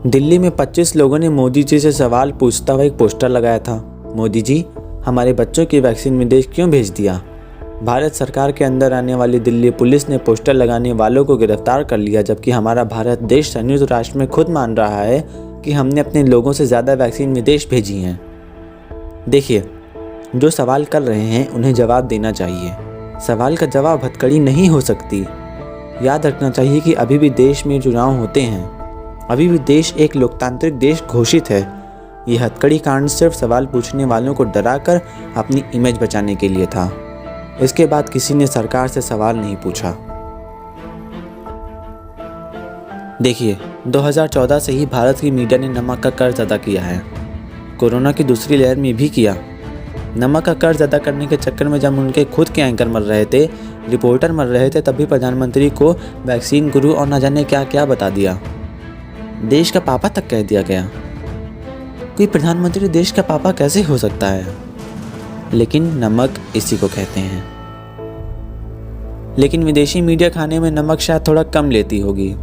दिल्ली में 25 लोगों ने मोदी जी से सवाल पूछता हुआ एक पोस्टर लगाया था। मोदी जी, हमारे बच्चों की वैक्सीन विदेश क्यों भेज दिया? भारत सरकार के अंदर आने वाली दिल्ली पुलिस ने पोस्टर लगाने वालों को गिरफ्तार कर लिया, जबकि हमारा भारत देश संयुक्त राष्ट्र में खुद मान रहा है कि हमने अपने लोगों से ज़्यादा वैक्सीन विदेश भेजी हैं। देखिए, जो सवाल कर रहे हैं उन्हें जवाब देना चाहिए। सवाल का जवाब हथकड़ी नहीं हो सकती। याद रखना चाहिए कि अभी भी देश में चुनाव होते हैं, अभी भी देश एक लोकतांत्रिक देश घोषित है। ये हथकड़ी कांड सिर्फ सवाल पूछने वालों को डराकर अपनी इमेज बचाने के लिए था। इसके बाद किसी ने सरकार से सवाल नहीं पूछा। देखिए, 2014 से ही भारत की मीडिया ने नमक का कर्ज अदा किया है। कोरोना की दूसरी लहर में भी किया। नमक का कर्ज अदा करने के चक्कर में जब उनके खुद के एंकर मर रहे थे, रिपोर्टर मर रहे थे, तभी प्रधानमंत्री को वैक्सीन गुरु और न जाने क्या क्या बता दिया। देश का पापा तक कह दिया गया। कोई प्रधानमंत्री देश का पापा कैसे हो सकता है? लेकिन नमक इसी को कहते हैं। लेकिन विदेशी मीडिया खाने में नमक शायद थोड़ा कम लेती होगी,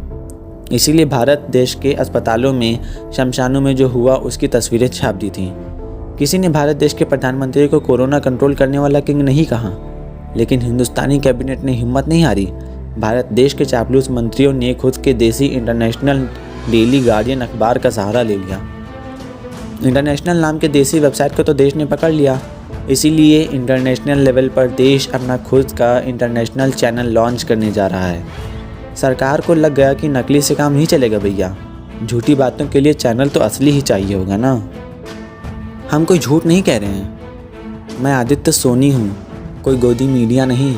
इसीलिए भारत देश के अस्पतालों में, शमशानों में जो हुआ उसकी तस्वीरें छाप दी थीं। किसी ने भारत देश के प्रधानमंत्री को कोरोना कंट्रोल करने वाला किंग नहीं कहा, लेकिन हिंदुस्तानी कैबिनेट ने हिम्मत नहीं हारी। भारत देश के चापलूस मंत्रियों ने खुद के देसी इंटरनेशनल डेली गार्डियन अखबार का सहारा ले लिया। इंटरनेशनल नाम के देसी वेबसाइट को तो देश ने पकड़ लिया, इसीलिए इंटरनेशनल लेवल पर देश अपना खुद का इंटरनेशनल चैनल लॉन्च करने जा रहा है। सरकार को लग गया कि नकली से काम नहीं चलेगा भैया, झूठी बातों के लिए चैनल तो असली ही चाहिए होगा ना। हम कोई झूठ नहीं कह रहे हैं। मैं आदित्य सोनी हूँ, कोई गोदी मीडिया नहीं।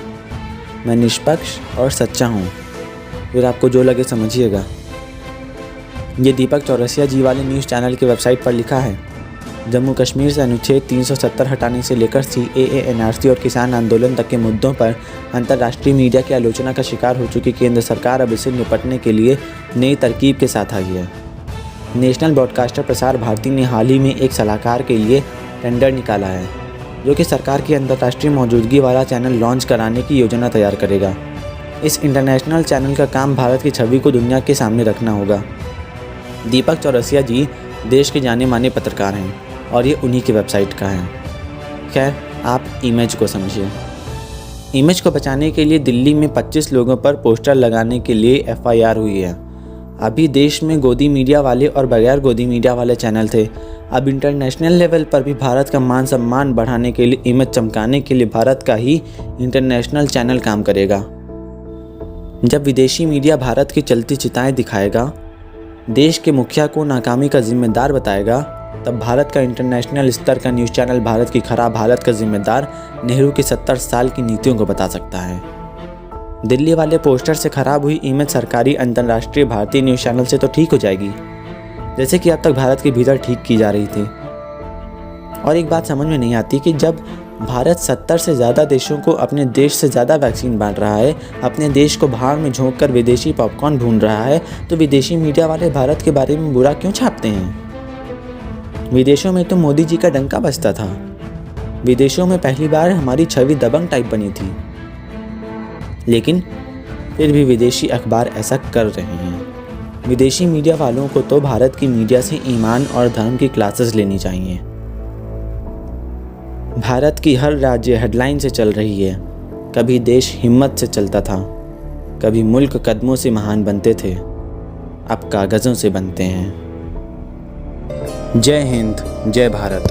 मैं निष्पक्ष और सच्चा हूँ, फिर आपको जो लगे समझिएगा। ये दीपक चौरसिया जी वाले न्यूज़ चैनल की वेबसाइट पर लिखा है। जम्मू कश्मीर से अनुच्छेद 370 हटाने से लेकर CAA, NRC और किसान आंदोलन तक के मुद्दों पर अंतर्राष्ट्रीय मीडिया की आलोचना का शिकार हो चुकी केंद्र सरकार अब इससे निपटने के लिए नई तरकीब के साथ आई है। नेशनल ब्रॉडकास्टर प्रसार भारती ने हाल ही में एक सलाहकार के लिए टेंडर निकाला है, जो कि सरकार की अंतर्राष्ट्रीय मौजूदगी वाला चैनल लॉन्च कराने की योजना तैयार करेगा। इस इंटरनेशनल चैनल का काम भारत की छवि को दुनिया के सामने रखना होगा। दीपक चौरसिया जी देश के जाने माने पत्रकार हैं और ये उन्हीं की वेबसाइट का है। खैर, आप इमेज को समझिए। इमेज को बचाने के लिए दिल्ली में 25 लोगों पर पोस्टर लगाने के लिए FIR हुई है। अभी देश में गोदी मीडिया वाले और बगैर गोदी मीडिया वाले चैनल थे। अब इंटरनेशनल लेवल पर भी भारत का मान सम्मान बढ़ाने के लिए, इमेज चमकाने के लिए भारत का ही इंटरनेशनल चैनल काम करेगा। जब विदेशी मीडिया भारत की चलती चिताएं दिखाएगा, देश के मुखिया को नाकामी का जिम्मेदार बताएगा, तब भारत का इंटरनेशनल स्तर का न्यूज़ चैनल भारत की खराब हालत का जिम्मेदार नेहरू की 70 साल की नीतियों को बता सकता है। दिल्ली वाले पोस्टर से खराब हुई इमेज सरकारी अंतर्राष्ट्रीय भारतीय न्यूज़ चैनल से तो ठीक हो जाएगी, जैसे कि अब तक भारत के भीतर ठीक की जा रही थी। और एक बात समझ में नहीं आती कि जब भारत 70 से ज़्यादा देशों को अपने देश से ज़्यादा वैक्सीन बांट रहा है, अपने देश को भाड़ में झोंक कर विदेशी पॉपकॉर्न भून रहा है, तो विदेशी मीडिया वाले भारत के बारे में बुरा क्यों छापते हैं? विदेशों में तो मोदी जी का डंका बजता था। विदेशों में पहली बार हमारी छवि दबंग टाइप बनी थी, लेकिन फिर भी विदेशी अखबार ऐसा कर रहे हैं। विदेशी मीडिया वालों को तो भारत की मीडिया से ईमान और धर्म की क्लासेस लेनी चाहिए। भारत की हर राज्य हेडलाइन से चल रही है। कभी देश हिम्मत से चलता था, कभी मुल्क कदमों से महान बनते थे, अब कागज़ों से बनते हैं। जय हिंद, जय भारत।